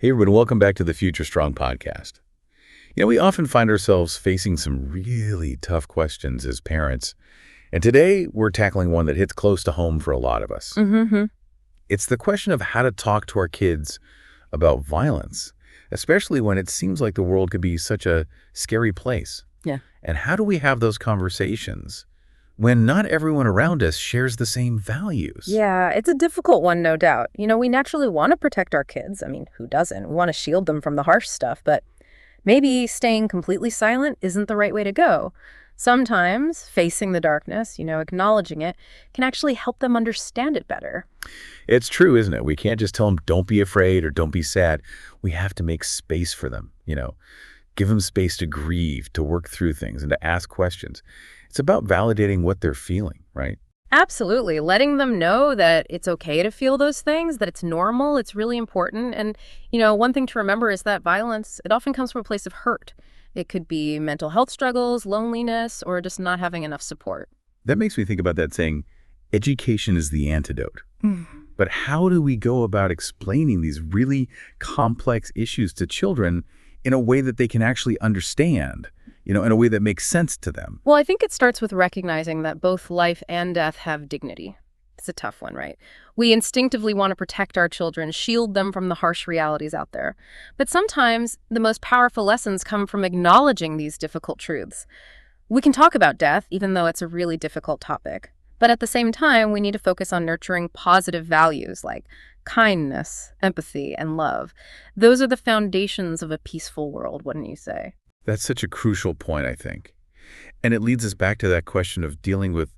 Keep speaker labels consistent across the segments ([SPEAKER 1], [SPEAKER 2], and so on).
[SPEAKER 1] Hey, everyone, welcome back to the Future Strong podcast. We often find ourselves facing some really tough questions as parents. And today, we're tackling one that hits close to home for a lot of us.
[SPEAKER 2] Mm-hmm.
[SPEAKER 1] It's the question of how to talk to our kids about violence, especially when it seems like the world could be such a scary place.
[SPEAKER 2] Yeah.
[SPEAKER 1] And how do we have those conversations when not everyone around us shares the same values?
[SPEAKER 2] Yeah, it's a difficult one, no doubt. We naturally want to protect our kids. I mean, who doesn't? We want to shield them from the harsh stuff, but maybe staying completely silent isn't the right way to go. Sometimes facing the darkness, acknowledging it, can actually help them understand it better.
[SPEAKER 1] It's true, isn't it? We can't just tell them, don't be afraid or don't be sad. We have to make space for them, give them space to grieve, to work through things, and to ask questions. It's about validating what they're feeling, right?
[SPEAKER 2] Absolutely. Letting them know that it's okay to feel those things, that it's normal, it's really important. And, one thing to remember is that violence, it often comes from a place of hurt. It could be mental health struggles, loneliness, or just not having enough support.
[SPEAKER 1] That makes me think about that saying, education is the antidote. But how do we go about explaining these really complex issues to children in a way that they can actually understand, in a way that makes sense to them?
[SPEAKER 2] Well, I think it starts with recognizing that both life and death have dignity. It's a tough one, right? We instinctively want to protect our children, shield them from the harsh realities out there. But sometimes the most powerful lessons come from acknowledging these difficult truths. We can talk about death, even though it's a really difficult topic. But at the same time, we need to focus on nurturing positive values like kindness, empathy, and love. Those are the foundations of a peaceful world, wouldn't you say?
[SPEAKER 1] That's such a crucial point, I think. And it leads us back to that question of dealing with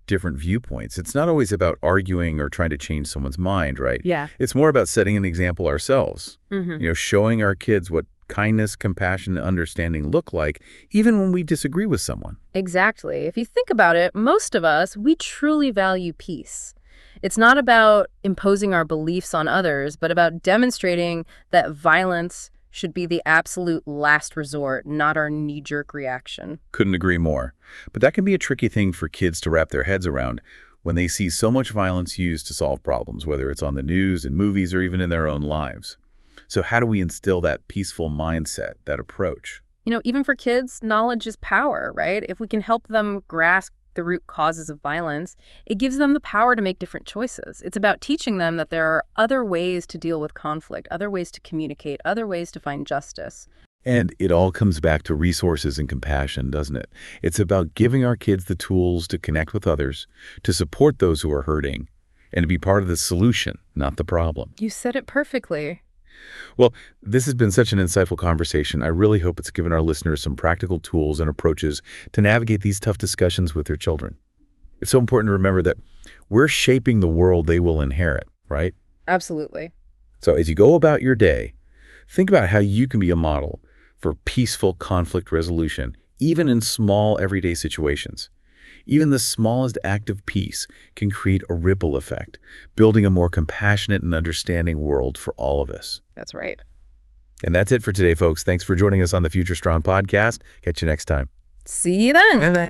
[SPEAKER 1] different viewpoints. It's not always about arguing or trying to change someone's mind, right?
[SPEAKER 2] Yeah.
[SPEAKER 1] It's more about setting an example ourselves,
[SPEAKER 2] Mm-hmm.
[SPEAKER 1] showing our kids what kindness, compassion, and understanding look like, even when we disagree with someone.
[SPEAKER 2] Exactly. If you think about it, most of us, we truly value peace. It's not about imposing our beliefs on others, but about demonstrating that violence should be the absolute last resort, not our knee-jerk reaction.
[SPEAKER 1] Couldn't agree more. But that can be a tricky thing for kids to wrap their heads around when they see so much violence used to solve problems, whether it's on the news, in movies, or even in their own lives. So how do we instill that peaceful mindset, that approach?
[SPEAKER 2] Even for kids, knowledge is power, right? If we can help them grasp the root causes of violence, it gives them the power to make different choices. It's about teaching them that there are other ways to deal with conflict, other ways to communicate, other ways to find justice.
[SPEAKER 1] And it all comes back to resources and compassion, doesn't it? It's about giving our kids the tools to connect with others, to support those who are hurting, and to be part of the solution, not the problem.
[SPEAKER 2] You said it perfectly.
[SPEAKER 1] Well, this has been such an insightful conversation. I really hope it's given our listeners some practical tools and approaches to navigate these tough discussions with their children. It's so important to remember that we're shaping the world they will inherit, right?
[SPEAKER 2] Absolutely.
[SPEAKER 1] So as you go about your day, think about how you can be a model for peaceful conflict resolution, even in small everyday situations. Even the smallest act of peace can create a ripple effect, building a more compassionate and understanding world for all of us.
[SPEAKER 2] That's right.
[SPEAKER 1] And that's it for today, folks. Thanks for joining us on the Future Strong podcast. Catch you next time.
[SPEAKER 2] See you then.
[SPEAKER 1] Bye-bye.